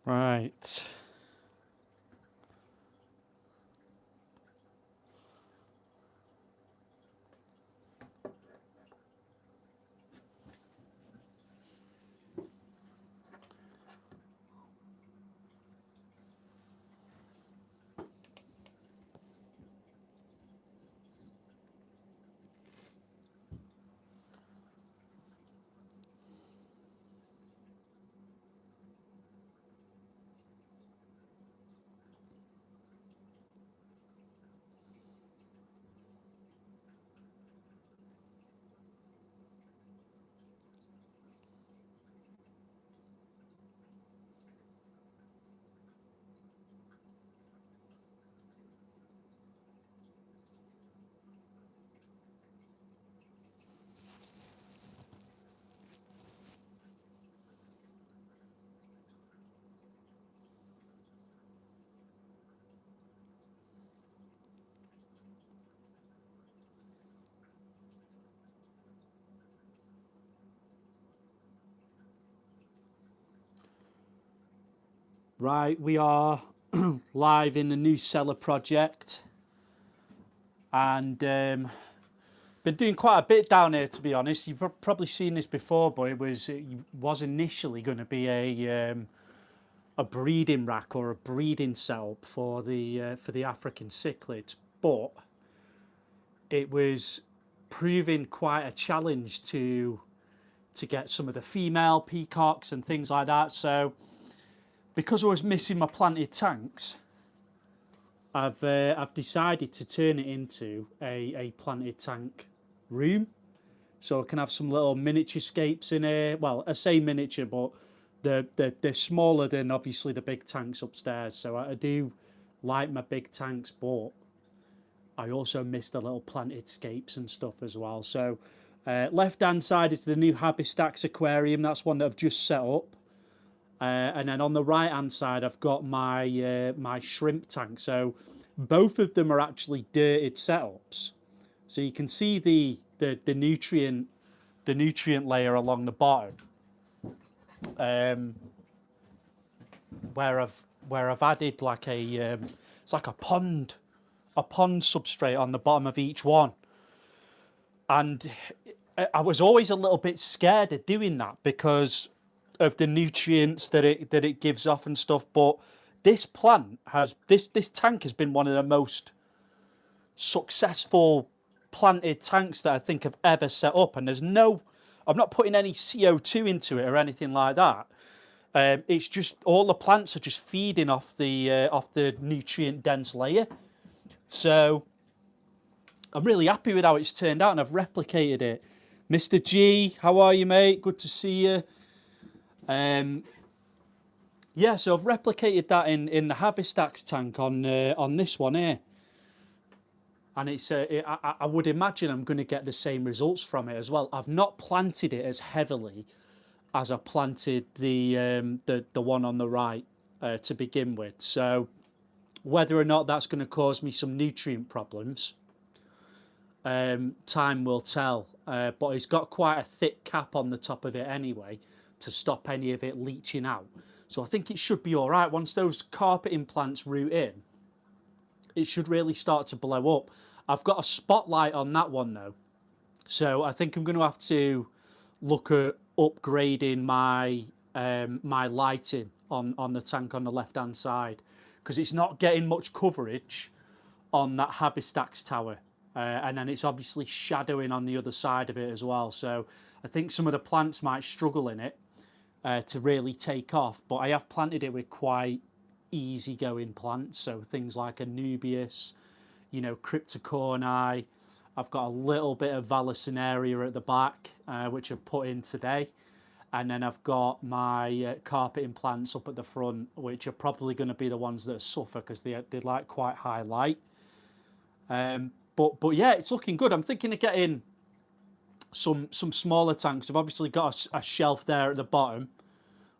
Right. Right, we are live in the new Cellar project, and been doing quite a bit down here, to be honest. You've probably seen this before, but it was initially going to be a breeding rack or a breeding setup for the African cichlids, but it was proving quite a challenge to get some of the female peacocks and things like that. So because I was missing my planted tanks, I've decided to turn it into a planted tank room, so I can have some little miniature scapes in here. Well, I say miniature, but they're smaller than obviously the big tanks upstairs. So I do like my big tanks, but I also miss the little planted scapes and stuff as well. So left hand side is the new Habistax aquarium. That's one that I've just set up. And then on the right hand side, I've got my my shrimp tank. So both of them are actually dirted setups. So you can see the nutrient layer along the bottom, where I've added like it's like a pond substrate on the bottom of each one. And I was always a little bit scared of doing that because of the nutrients that it gives off and stuff. But this plant has this tank has been one of the most successful planted tanks that I think I've ever set up, and I'm not putting any CO2 into it or anything like that. It's just all the plants are just feeding off the nutrient dense layer. So I'm really happy with how it's turned out, and I've replicated it. Mr. G, how are you, mate? Good to see you. Yeah, so I've replicated that in the Habistax tank on this one here, and it's I would imagine I'm going to get the same results from it as well. I've not planted it as heavily as I planted the one on the right to begin with. So whether or not that's going to cause me some nutrient problems, time will tell. But it's got quite a thick cap on the top of it anyway to stop any of it leaching out. So I think it should be all right. Once those carpeting plants root in, it should really start to blow up. I've got a spotlight on that one though, so I think I'm going to have to look at upgrading my my lighting on the tank on the left hand side, because it's not getting much coverage on that Habistax tower, and then it's obviously shadowing on the other side of it as well. So I think some of the plants might struggle in it to really take off, but I have planted it with quite easygoing plants, so things like Anubias, you know, Cryptocorni. I've got a little bit of Vallisneria at the back, which I've put in today, and then I've got my carpeting plants up at the front, which are probably going to be the ones that suffer because they like quite high light. But yeah, it's looking good. I'm thinking of getting some smaller tanks. I've obviously got a shelf there at the bottom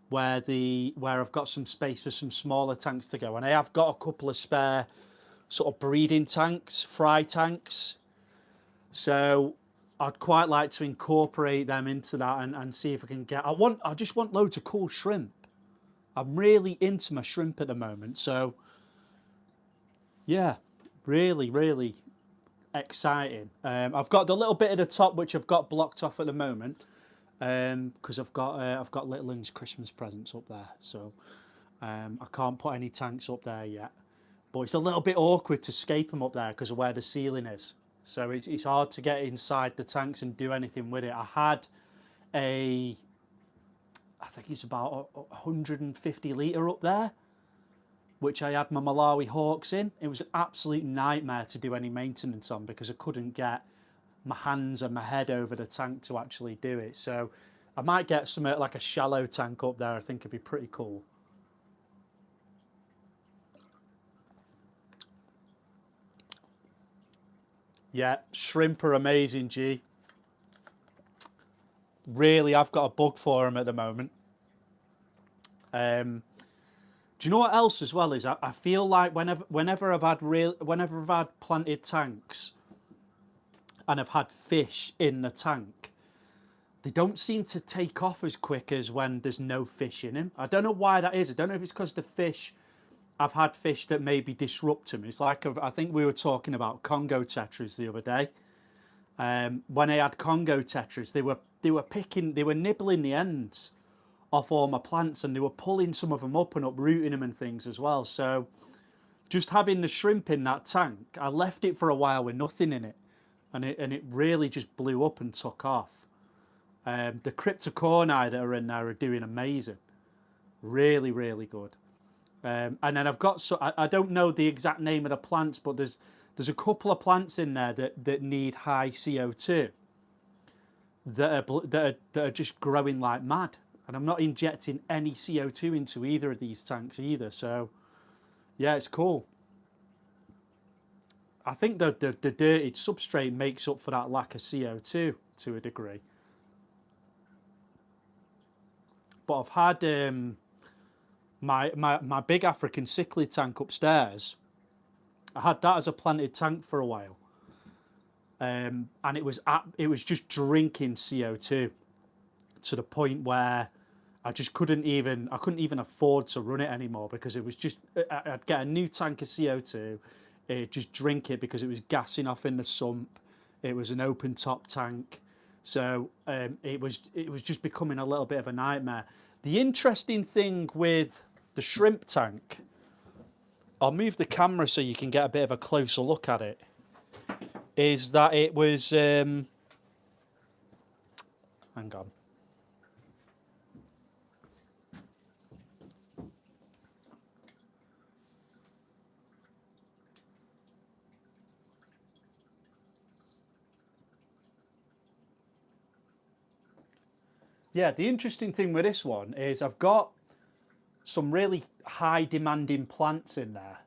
where I've got some space for some smaller tanks to go, and I have got a couple of spare sort of breeding tanks, fry tanks. So I'd quite like to incorporate them into that and see if I can get. I just want loads of cool shrimp. I'm really into my shrimp at the moment. So yeah, really, really exciting. I've got the little bit at the top which I've got blocked off at the moment because I've got Little Ling's Christmas presents up there, so I can't put any tanks up there yet. But it's a little bit awkward to scape them up there because of where the ceiling is. So it's hard to get inside the tanks and do anything with it. I had I think it's about 150 litre up there, which I had my Malawi Hawks in. It was an absolute nightmare to do any maintenance on because I couldn't get my hands and my head over the tank to actually do it. So I might get something like a shallow tank up there. I think it'd be pretty cool. Yeah, shrimp are amazing, G. Really, I've got a bug for them at the moment. Do you know what else as well is I feel like whenever I've had planted tanks and I've had fish in the tank, they don't seem to take off as quick as when there's no fish in them. I don't know why that is. I don't know if it's because the fish, I've had fish that maybe disrupt them. It's like, I think we were talking about Congo tetras the other day. When I had Congo tetras, they were nibbling the ends off all my plants, and they were pulling some of them up and uprooting them and things as well. So just having the shrimp in that tank, I left it for a while with nothing in it, and it really just blew up and took off. The cryptocorni that are in there are doing amazing, really, really good. And then I've got, so I don't know the exact name of the plants, but there's a couple of plants in there that need high CO2 that are just growing like mad. And I'm not injecting any CO2 into either of these tanks either. So yeah, it's cool. I think the dirted substrate makes up for that lack of CO2 to a degree. But I've had my big African cichlid tank upstairs. I had that as a planted tank for a while, and it was just drinking CO2 to the point where I couldn't even afford to run it anymore because it was just, I'd get a new tank of CO2, just drink it because it was gassing off in the sump. It was an open top tank, so it was just becoming a little bit of a nightmare. The interesting thing with the shrimp tank, I'll move the camera so you can get a bit of a closer look at it, is that it was, hang on. Yeah, the interesting thing with this one is I've got some really high demanding plants in there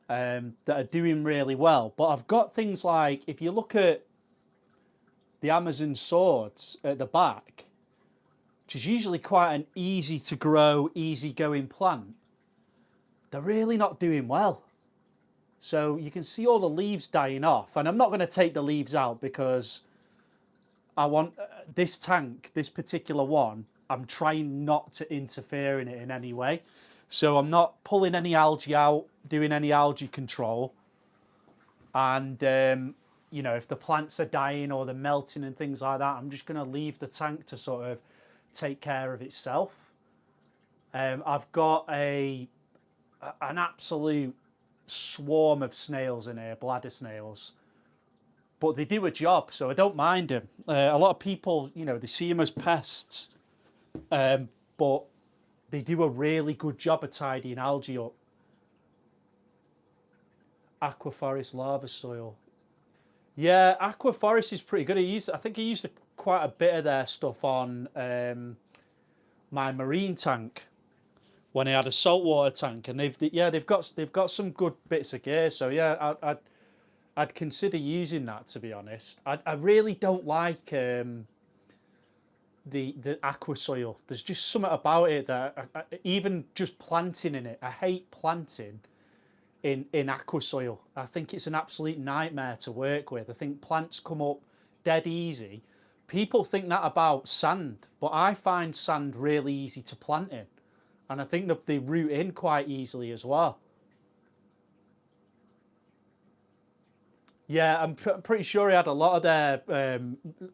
that are doing really well. But I've got things like, if you look at the Amazon swords at the back, which is usually quite an easy to grow, easy going plant, they're really not doing well. So you can see all the leaves dying off, and I'm not going to take the leaves out because I want this tank, this particular one, I'm trying not to interfere in it in any way. So I'm not pulling any algae out, doing any algae control. And, you know, if the plants are dying or they're melting and things like that, I'm just going to leave the tank to sort of take care of itself. I've got an absolute swarm of snails in here, bladder snails. But they do a job, so I don't mind them. A lot of people, you know, they see them as pests, but they do a really good job of tidying algae up. Aquaforest lava soil. Yeah, Aquaforest is pretty good. I think I used quite a bit of their stuff on my marine tank when I had a saltwater tank, and they've got some good bits of gear. So yeah, I'd consider using that, to be honest. I really don't like the aqua soil. There's just something about it that even just planting in it, I hate planting in aqua soil. I think it's an absolute nightmare to work with. I think plants come up dead easy. People think that about sand, but I find sand really easy to plant in. And I think that they root in quite easily as well. Yeah, I'm pretty sure he had a lot of their,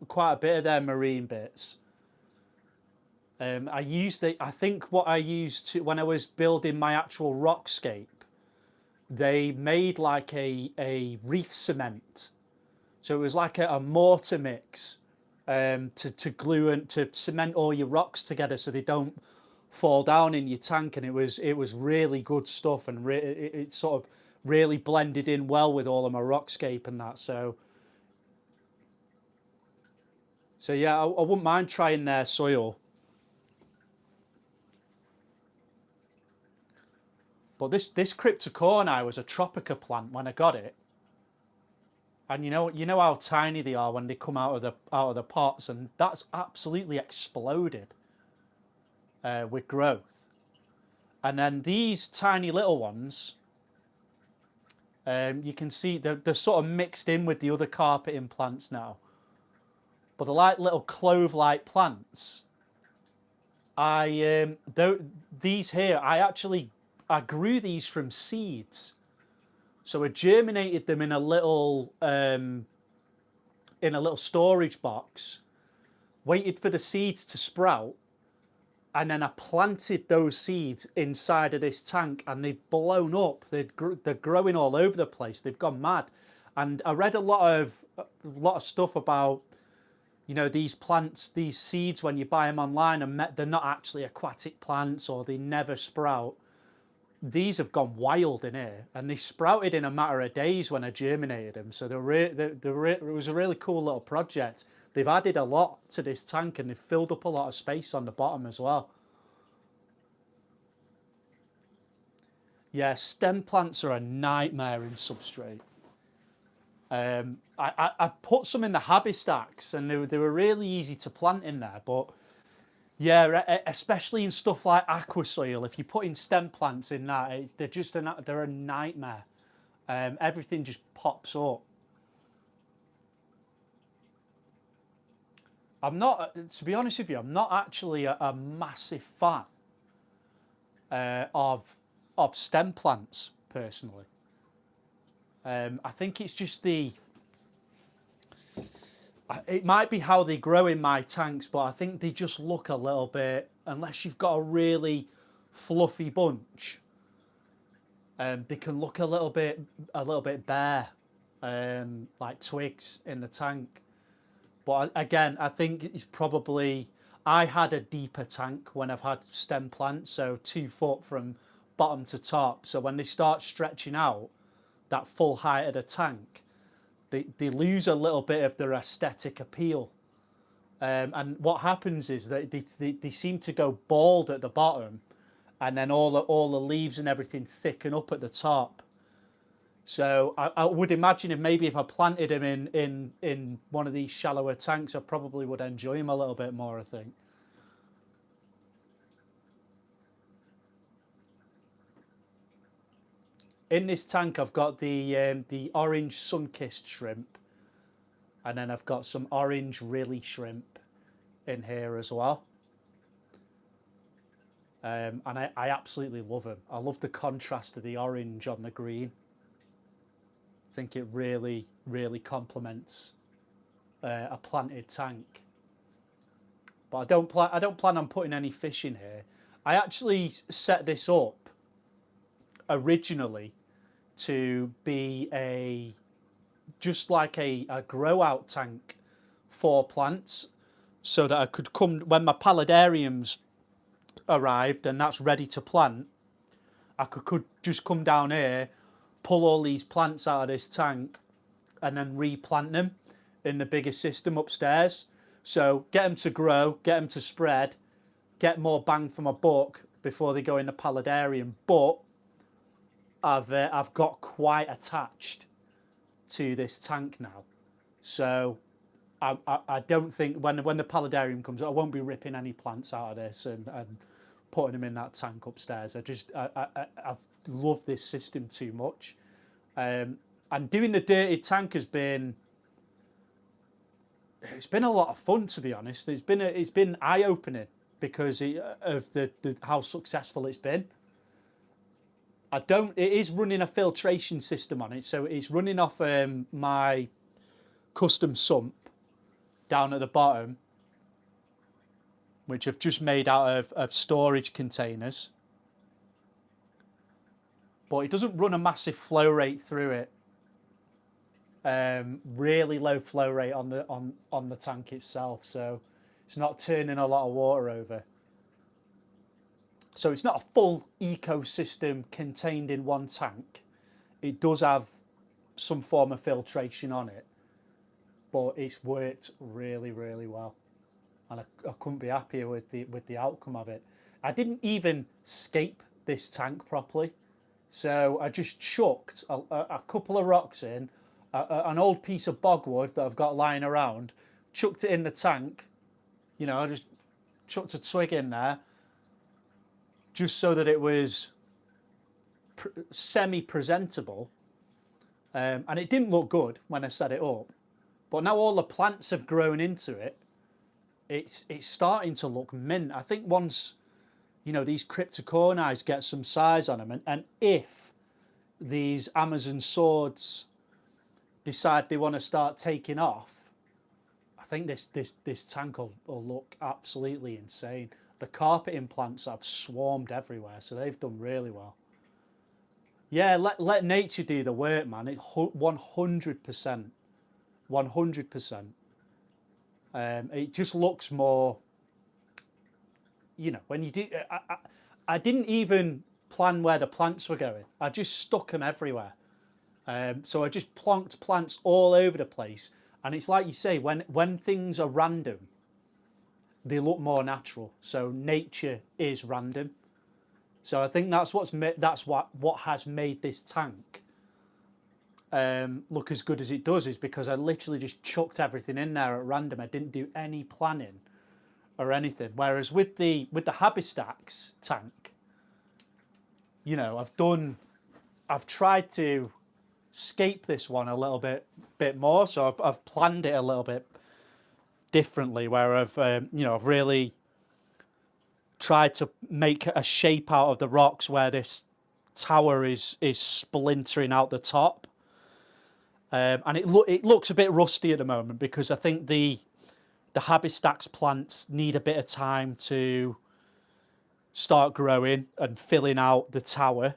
quite a bit of their marine bits. I think what I used to, when I was building my actual rockscape, they made like a reef cement. So it was like a mortar mix to glue and to cement all your rocks together so they don't fall down in your tank. And it was really good stuff, and it sort of really blended in well with all of my rockscape and that. So yeah, I wouldn't mind trying their soil. But this cryptocorni was a tropica plant when I got it, and you know how tiny they are when they come out of the pots, and that's absolutely exploded with growth. And then these tiny little ones, you can see they're sort of mixed in with the other carpeting plants now, but they're like little clove-like plants. These here, I grew these from seeds. So I germinated them in a little storage box, waited for the seeds to sprout, and then I planted those seeds inside of this tank, and they've blown up. They're growing all over the place. They've gone mad. And I read a lot of stuff about, these plants, these seeds, when you buy them online, and they're not actually aquatic plants, or they never sprout. These have gone wild in here, and they sprouted in a matter of days when I germinated them. So it was a really cool little project. They've added a lot to this tank, and they've filled up a lot of space on the bottom as well. Yeah, stem plants are a nightmare in substrate. I put some in the Habistacks, and they were really easy to plant in there, but yeah, especially in stuff like aqua soil, if you put in stem plants in that, they're a nightmare. Everything just pops up. To be honest with you, I'm not actually a massive fan of stem plants personally. I think it's just it might be how they grow in my tanks, but I think they just look a little bit, unless you've got a really fluffy bunch, they can look a little bit bare, like twigs in the tank. But again, I think it's probably, I had a deeper tank when I've had stem plants, so 2 foot from bottom to top. So when they start stretching out that full height of the tank, they lose a little bit of their aesthetic appeal. And what happens is that they seem to go bald at the bottom, and then all the leaves and everything thicken up at the top. So I would imagine if I planted them in one of these shallower tanks, I probably would enjoy them a little bit more, I think. In this tank, I've got the orange sun-kissed shrimp, and then I've got some orange rilly shrimp in here as well. And I absolutely love them. I love the contrast of the orange on the green. I think it really, really complements a planted tank. But I don't plan on putting any fish in here. I actually set this up originally to be just like a grow out tank for plants, so that I could come when my paludariums arrived and that's ready to plant, I could just come down here, pull all these plants out of this tank, and then replant them in the bigger system upstairs. So get them to grow, get them to spread, get more bang for my buck before they go in the paludarium. But I've got quite attached to this tank now, so I don't think when the paludarium comes, I won't be ripping any plants out of this and putting them in that tank upstairs. I've loved this system too much, and doing the dirty tank it's been a lot of fun, to be honest. It's been eye-opening. because of how successful it's been. It is running a filtration system on it, so it's running off my custom sump down at the bottom, which I've just made out of storage containers. But it doesn't run a massive flow rate through it. Really low flow rate on the tank itself, so it's not turning a lot of water over. So it's not a full ecosystem contained in one tank. It does have some form of filtration on it, but it's worked really, really well, and I couldn't be happier with the outcome of it. I didn't even scape this tank properly, so I just chucked a couple of rocks in, an old piece of bogwood that I've got lying around, chucked it in the tank. You know, I just chucked a twig in there, just so that it was semi-presentable, and it didn't look good when I set it up. But now all the plants have grown into it, it's starting to look mint. I think once, you know, these cryptocornis get some size on them, and if these Amazon swords decide they want to start taking off, I think this tank will look absolutely insane. The carpeting plants have swarmed everywhere, so they've done really well. Yeah, let nature do the work, man. It's 100%. 100%. It just looks more, you know, when you do... I didn't even plan where the plants were going. I just stuck them everywhere. So I just plonked plants all over the place. And it's like you say, when things are random, they look more natural. So nature is random. So I think that's what has made this tank look as good as it does, is because I literally just chucked everything in there at random. I didn't do any planning or anything. Whereas with the Habistax tank, you know, I've tried to scape this one a little bit more. So I've planned it a little bit differently, where I've really tried to make a shape out of the rocks where this tower is splintering out the top, and it looks a bit rusty at the moment, because I think the Habistax plants need a bit of time to start growing and filling out the tower.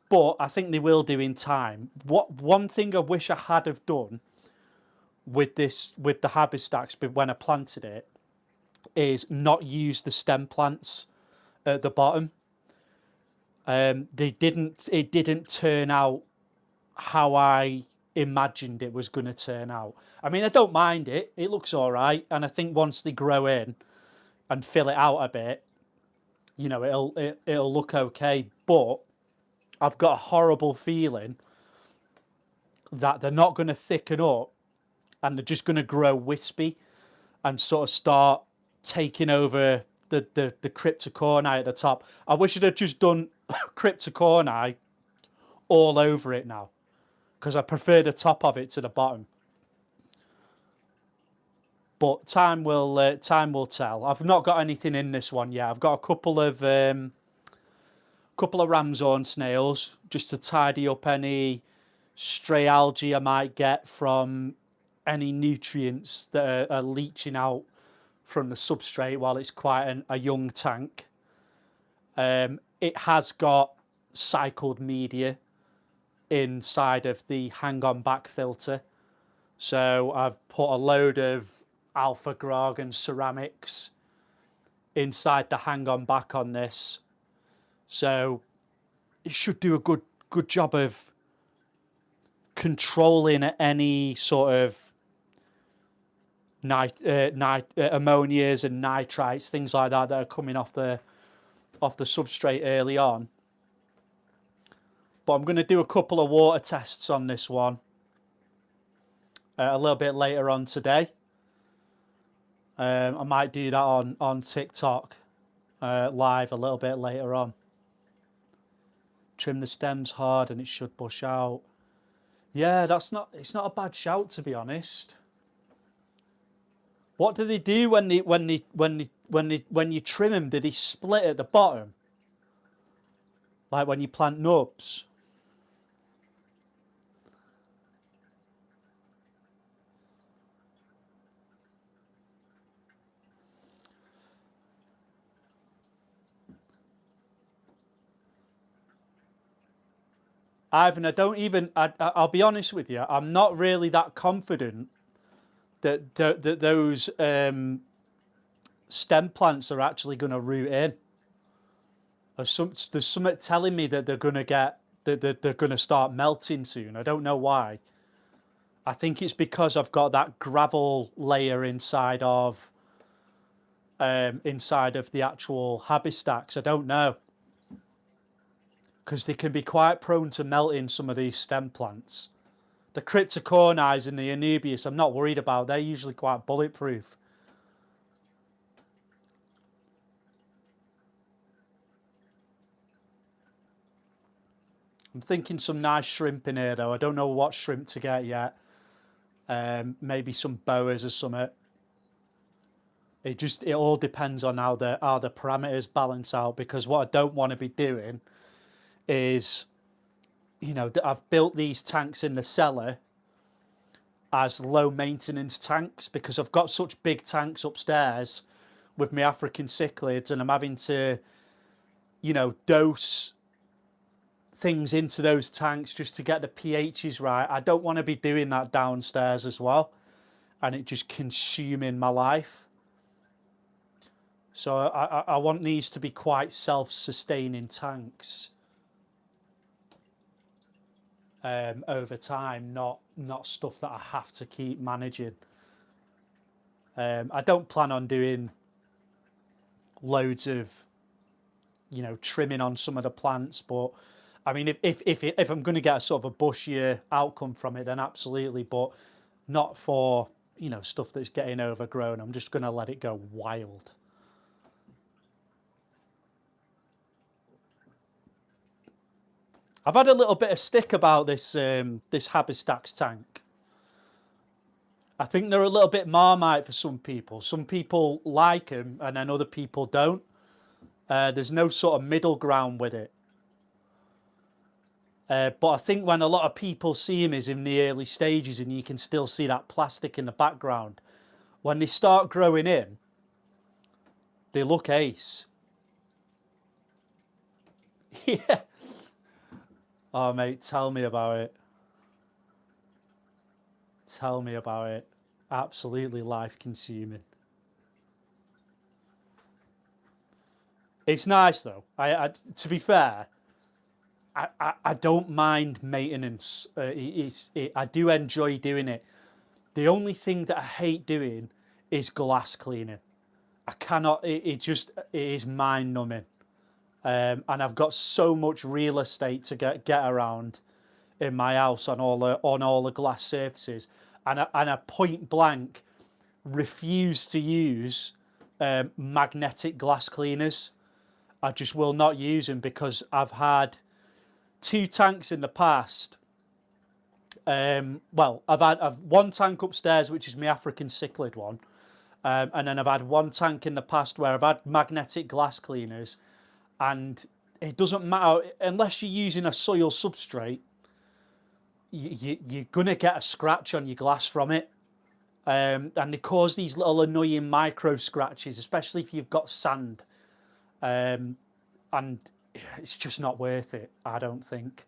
But I think they will do in time. One thing I wish I had have done with the Habistax when I planted it is not use the stem plants at the bottom. It didn't turn out how I imagined it was going to turn out. I mean, I don't mind it. It looks all right. And I think once they grow in and fill it out a bit, you know, it'll look okay. But I've got a horrible feeling that they're not going to thicken up, and they're just going to grow wispy and sort of start taking over the cryptocorni at the top. I wish I'd have just done cryptocorni all over it now, because I prefer the top of it to the bottom. But time will tell. I've not got anything in this one yet. I've got a couple of ramshorn snails just to tidy up any stray algae I might get from any nutrients that are leaching out from the substrate while it's quite a young tank. It has got cycled media inside of the hang-on back filter. So I've put a load of alpha grog and ceramics inside the hang-on back on this. So it should do a good job of controlling any sort of ammonias and nitrites, things like that are coming off the substrate early on. But I'm going to do a couple of water tests on this one a little bit later on today. I might do that on TikTok live a little bit later on. Trim the stems hard and it should bush out. Yeah, it's not a bad shout, to be honest. What do they do when you trim them? Do they split at the bottom, like when you plant nubs? Ivan, I'll be honest with you, I'm not really that confident that those stem plants are actually going to root in. There's something telling me that they're going to they're going to start melting soon. I don't know why. I think it's because I've got that gravel layer inside of the actual habistacks. I don't know, because they can be quite prone to melting, some of these stem plants. The cryptocornis and the Anubias, I'm not worried about. They're usually quite bulletproof. I'm thinking some nice shrimp in here, though. I don't know what shrimp to get yet. Maybe some boas or something. It all depends on how the parameters balance out, because what I don't want to be doing is, you know, I've built these tanks in the cellar as low maintenance tanks because I've got such big tanks upstairs with my African cichlids, and I'm having to, you know, dose things into those tanks just to get the pHs right. I don't want to be doing that downstairs as well, and it just consuming my life. So I want these to be quite self-sustaining tanks over time, not stuff that I have to keep managing. I don't plan on doing loads of, you know, trimming on some of the plants, but I mean, if I'm going to get a sort of a bushier outcome from it, then absolutely, but not for, you know, stuff that's getting overgrown. I'm just going to let it go wild. I've had a little bit of stick about this this Habistacks tank. I think they're a little bit Marmite for some people. Some people like them, and then other people don't. There's no sort of middle ground with it. But I think when a lot of people see them is in the early stages, and you can still see that plastic in the background. When they start growing in, they look ace. Yeah. Oh, mate, tell me about it. Tell me about it. Absolutely life-consuming. It's nice, though. To be fair, I don't mind maintenance. I do enjoy doing it. The only thing that I hate doing is glass cleaning. I cannot. It is mind-numbing. And I've got so much real estate to get around in my house on all the glass surfaces, and I point blank refuse to use magnetic glass cleaners. I just will not use them because I've had 2 tanks in the past. Well, I've one tank upstairs, which is my African cichlid one, and then I've had one tank in the past where I've had magnetic glass cleaners. And it doesn't matter, unless you're using a soil substrate, you're going to get a scratch on your glass from it. And they cause these little annoying micro scratches, especially if you've got sand. And it's just not worth it, I don't think,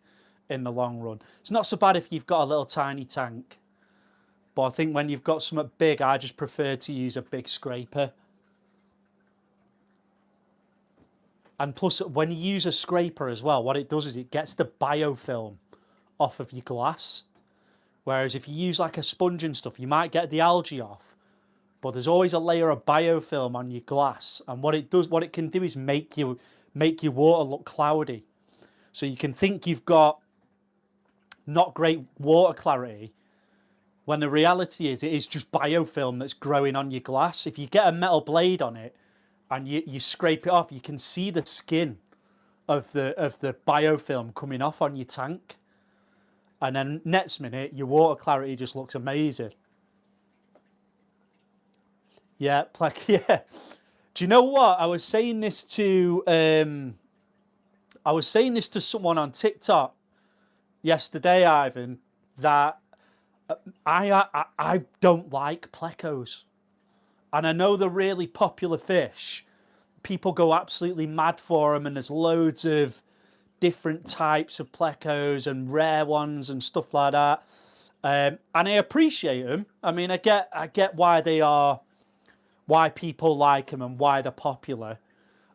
in the long run. It's not so bad if you've got a little tiny tank. But I think when you've got something big, I just prefer to use a big scraper. And plus, when you use a scraper as well, what it does is it gets the biofilm off of your glass. Whereas if you use like a sponge and stuff, you might get the algae off, but there's always a layer of biofilm on your glass. And what it can do is make your water look cloudy. So you can think you've got not great water clarity, when the reality is it is just biofilm that's growing on your glass. If you get a metal blade on it, and you scrape it off, you can see the skin of the biofilm coming off on your tank. And then next minute, your water clarity just looks amazing. Yeah, yeah. Do you know what? I was saying this to someone on TikTok yesterday, Ivan, that I don't like plecos, and I know they're really popular fish. People go absolutely mad for them, and there's loads of different types of plecos and rare ones and stuff like that. And I appreciate them. I mean, I get why they are, why people like them and why they're popular.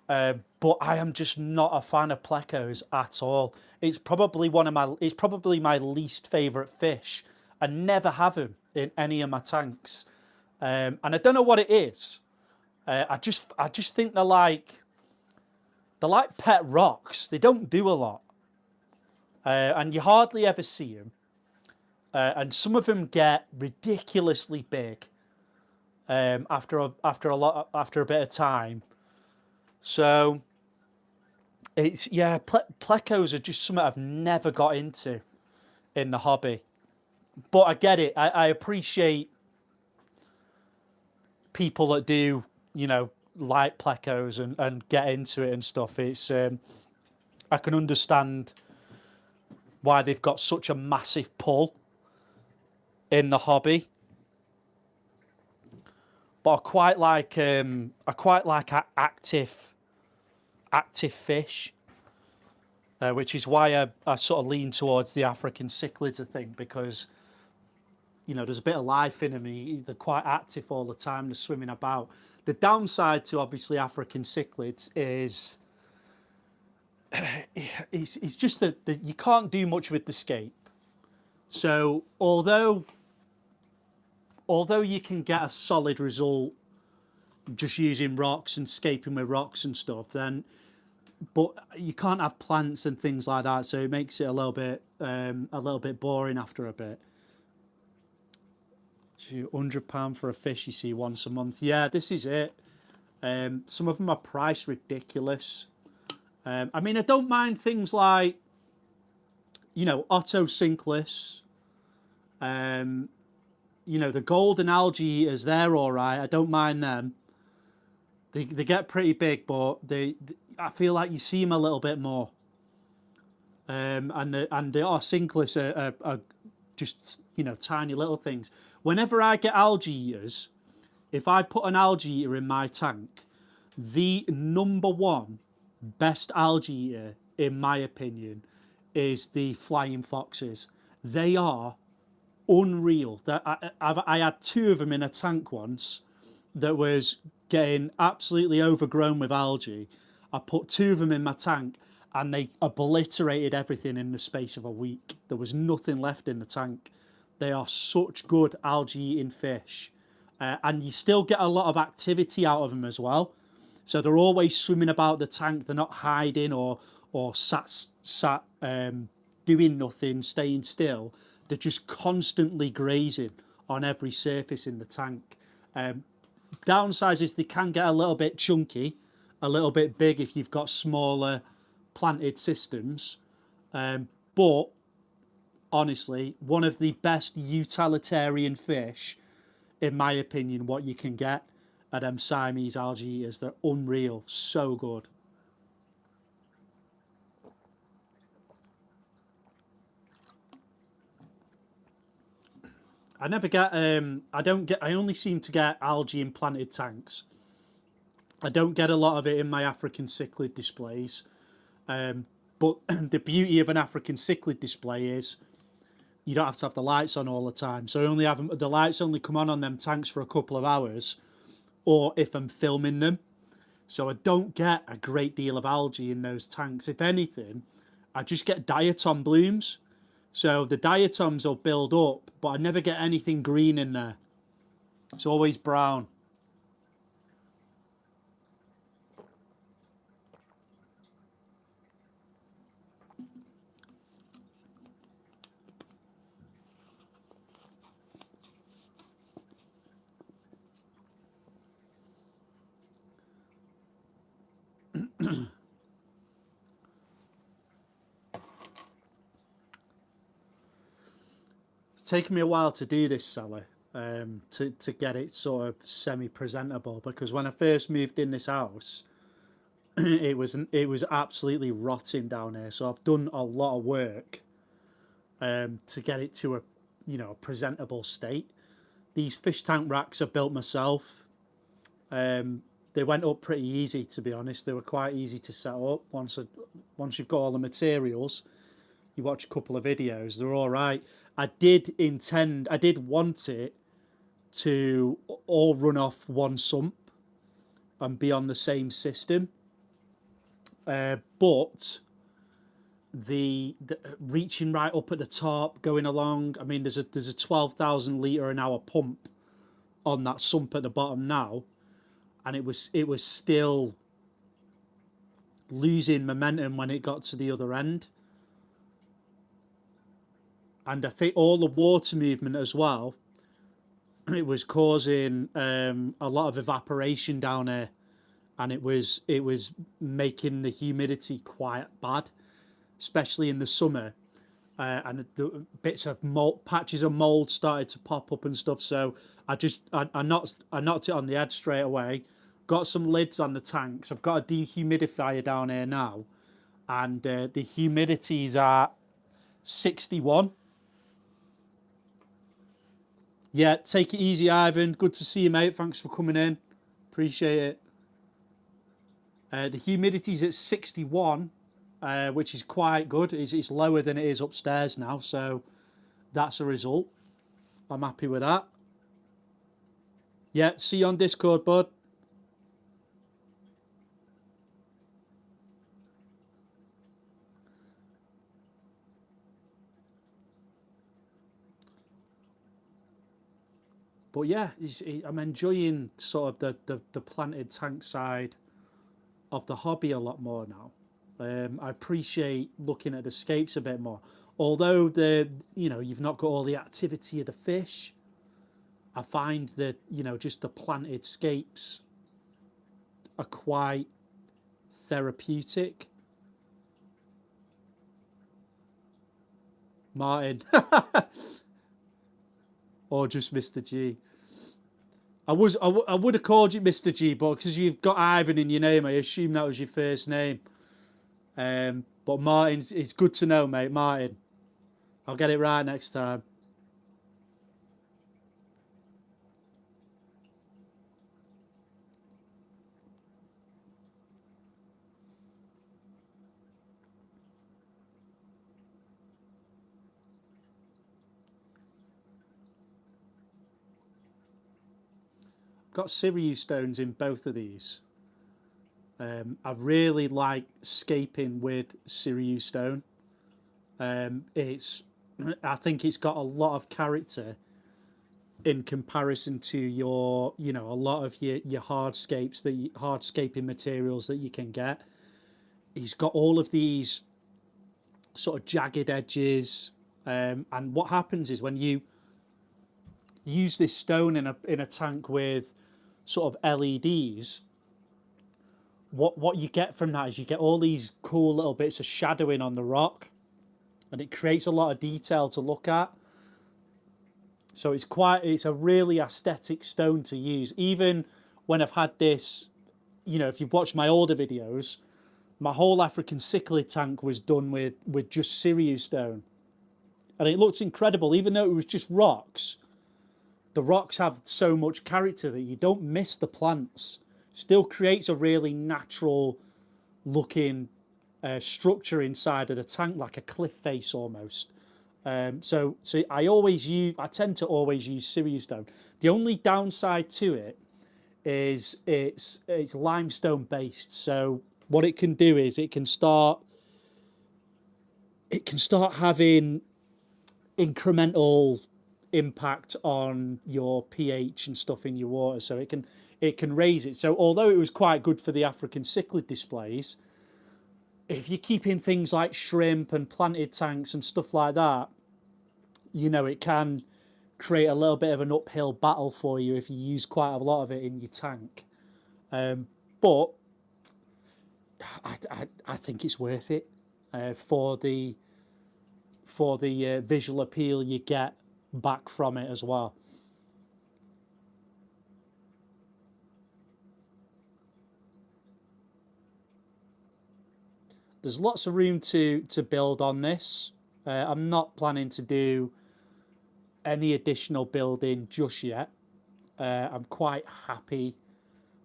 But I am just not a fan of plecos at all. It's probably my least favourite fish. I never have them in any of my tanks, and I don't know what it is. I just think they're like pet rocks. They don't do a lot, and you hardly ever see them. And some of them get ridiculously big after a bit of time. So it's plecos are just something I've never got into in the hobby. But I get it. I appreciate people that do, like plecos and get into it and stuff. It's I can understand why they've got such a massive pull in the hobby. But I quite like active fish, which is why I sort of lean towards the African cichlids, I think, because there's a bit of life in them. They're quite active all the time. They're swimming about. The downside to obviously African cichlids is it's just that you can't do much with the scape. So although you can get a solid result just using rocks and scaping with rocks and stuff, but you can't have plants and things like that, so it makes it a little bit boring after a bit. £100 for a fish you see once a month. Yeah, this is it. Some of them are priced ridiculous. I mean, I don't mind things like, Otto Cinclus. The golden algae eaters, they're all right. I don't mind them. They get pretty big, but I feel like you see them a little bit more. And the Cinclus are just tiny little things. Whenever I get algae eaters, if I put an algae eater in my tank, the number one best algae eater, in my opinion, is the flying foxes. They are unreal. I had two of them in a tank once that was getting absolutely overgrown with algae. I put two of them in my tank and they obliterated everything in the space of a week. There was nothing left in the tank. They are such good algae eating fish. And you still get a lot of activity out of them as well. So they're always swimming about the tank. They're not hiding or sat doing nothing, staying still. They're just constantly grazing on every surface in the tank. Downside is they can get a little bit chunky, a little bit big if you've got smaller planted systems. But honestly, one of the best utilitarian fish, in my opinion, what you can get at Siamese algae eaters. They're unreal, so good. I never get I only seem to get algae in planted tanks. I don't get a lot of it in my African cichlid displays. But the beauty of an African cichlid display is you don't have to have the lights on all the time. So the lights only come on them tanks for a couple of hours, or if I'm filming them. So I don't get a great deal of algae in those tanks. If anything, I just get diatom blooms. So the diatoms will build up, but I never get anything green in there. It's always brown. It's taken me a while to do this, Cellar. to get it sort of semi-presentable, because when I first moved in this house, it was absolutely rotting down here. So I've done a lot of work to get it to a a presentable state. These fish tank racks I built myself. They went up pretty easy, to be honest. They were quite easy to set up. Once you've got all the materials, you watch a couple of videos, they're all right. I did want it to all run off one sump and be on the same system, but the reaching right up at the top, going along, I mean, there's a 12,000 litre an hour pump on that sump at the bottom now, and it was still losing momentum when it got to the other end. And I think all the water movement as well, it was causing a lot of evaporation down here, and it was making the humidity quite bad, especially in the summer. And the bits of mold, patches of mold started to pop up and stuff. So I knocked it on the head straight away. Got some lids on the tanks. I've got a dehumidifier down here now, and the humidity's at 61. Yeah, take it easy, Ivan. Good to see you, mate. Thanks for coming in. Appreciate it. The humidity's at 61, which is quite good. It's lower than it is upstairs now, so that's a result. I'm happy with that. Yeah, see you on Discord, bud. But yeah, I'm enjoying sort of the planted tank side of the hobby a lot more now. I appreciate looking at escapes a bit more. Although you've not got all the activity of the fish, I find that just the planted scapes are quite therapeutic. Martin, or just Mr. G. I would have called you Mr. G, but because you've got Ivan in your name, I assume that was your first name. But Martin's, it's good to know, mate. Martin, I'll get it right next time. Got Sirius stones in both of these. I really like scaping with Sirius stone. I think it's got a lot of character in comparison to your, a lot of your hardscapes, the hardscaping materials that you can get. He's got all of these sort of jagged edges, and what happens is when you use this stone in a tank with sort of LEDs, what you get from that is you get all these cool little bits of shadowing on the rock, and it creates a lot of detail to look at. So it's a really aesthetic stone to use. Even when I've had this, if you've watched my older videos, my whole African cichlid tank was done with just Sirius stone, and it looks incredible. Even though it was just rocks, the rocks have so much character that you don't miss the plants. Still creates a really natural looking structure inside of the tank, like a cliff face almost. So I tend to always use Sirius stone. The only downside to it is it's limestone based. So what it can do is it can start having incremental impact on your pH and stuff in your water, so it can raise it. So although it was quite good for the African cichlid displays, if you're keeping things like shrimp and planted tanks and stuff like that, it can create a little bit of an uphill battle for you if you use quite a lot of it in your tank. But I think it's worth it for the visual appeal you get back from it as well. There's lots of room to build on this. I'm not planning to do any additional building just yet. I'm quite happy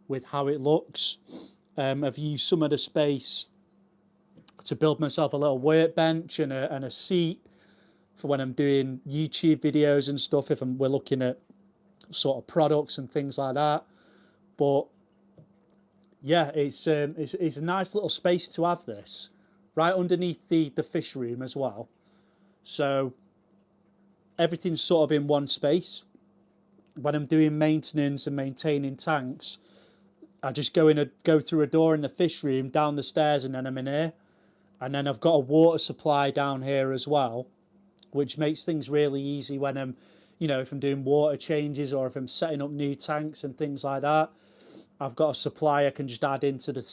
with how it looks. I've used some of the space to build myself a little workbench and a seat for when I'm doing YouTube videos and stuff, if we're looking at sort of products and things like that. But yeah, it's a nice little space to have this right underneath the fish room as well. So everything's sort of in one space. When I'm doing maintenance and maintaining tanks, I just go through a door in the fish room, down the stairs, and then I'm in here. And then I've got a water supply down here as well, which makes things really easy when I'm, if I'm doing water changes or if I'm setting up new tanks and things like that. I've got a supply I can just add into the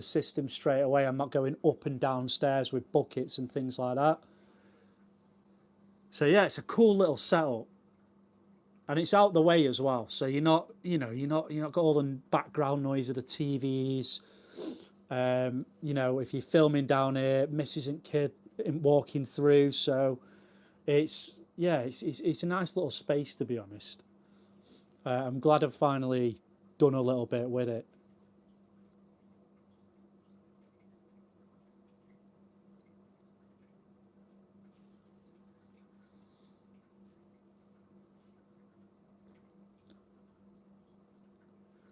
system straight away. I'm not going up and down stairs with buckets and things like that. So yeah, it's a cool little setup. And it's out the way as well, so you're not got all the background noise of the TVs. If you're filming down here, missus and kid walking through. So it's a nice little space, to be honest. I'm glad I've finally done a little bit with it.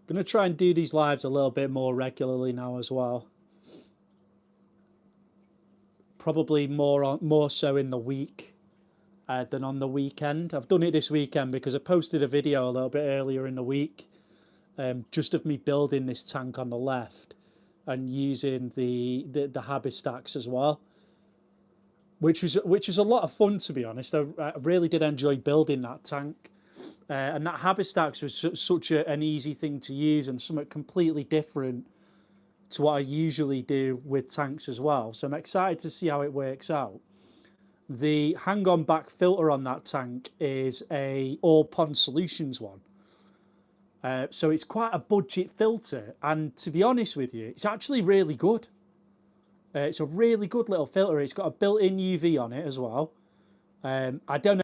Going to try and do these lives a little bit more regularly now as well. Probably more so in the week than on the weekend. I've done it this weekend because I posted a video a little bit earlier in the week, just of me building this tank on the left and using the Habistacks as well, which was a lot of fun, to be honest. I really did enjoy building that tank. And that Habistacks was such an easy thing to use and something completely different to what I usually do with tanks as well. So I'm excited to see how it works out. The hang-on back filter on that tank is a All Pond Solutions one. So it's quite a budget filter. And to be honest with you, it's actually really good. It's a really good little filter. It's got a built-in UV on it as well. I don't know